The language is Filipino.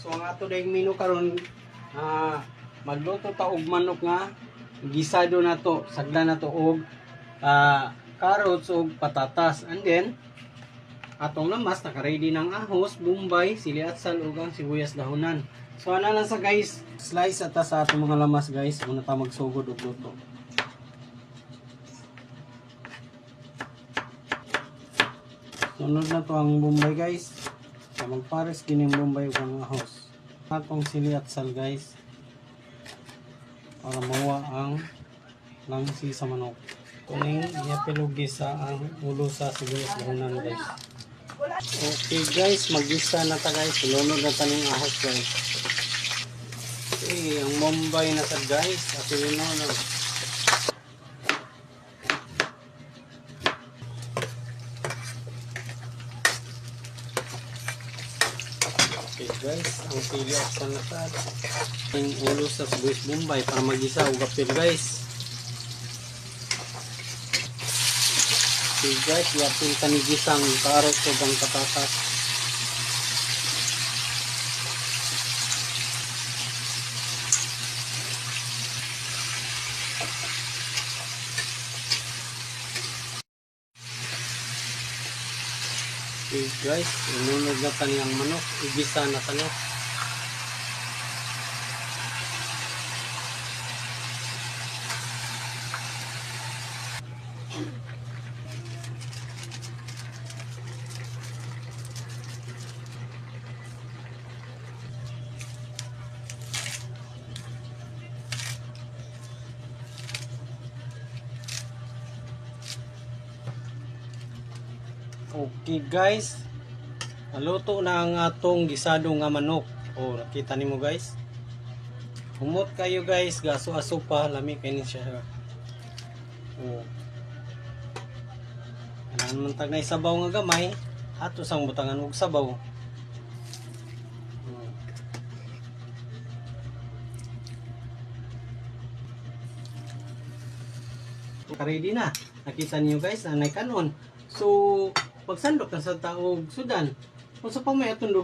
So ang ato dayong menu karon magluto ta og manok nga gisado na to, sagda na to og carrots ug patatas. And then atong lamas naka-ready ng ahos, bombay, sili atsal ug ang sibuyas dahonan. So ana lang sa guys, slice ata sa atong mga lamas guys, muna ta magsugod og luto. Sunod na to ang bombay guys. Sa magpares kining bombay ug ang ahos. Atong sili atsal guys. Para mawa ang langsi sa manok. Kuning iyapilugi sa ang ulo sa sibuyas dahonan guys. Okay guys, mag-gisa na ta guys. Lunod na ta ning ahos guys. Okay, ang bombay na ta guys. At lunod. Okay guys, ang sili at sanatad. Ang ulo sa sibuyas bombay para mag-gisa ug apil guys. Okay guys, yapin tanigisang carrot ug ang patatas. Okay guys, inunod na tani ang manok, igisa na tani. Okay guys, naluto na ang atong gisado nga manok. O nakita nimo guys. Humot kayo guys, gaso-aso pa, lami kay ni siya. O. Anan man tag na sabaw nga gamay, ato sang butangan og sabaw. Ready na. Nakita niyo guys, anay kanon. So pagsandok na sa taog sudan. Kung sa pamay atong lugar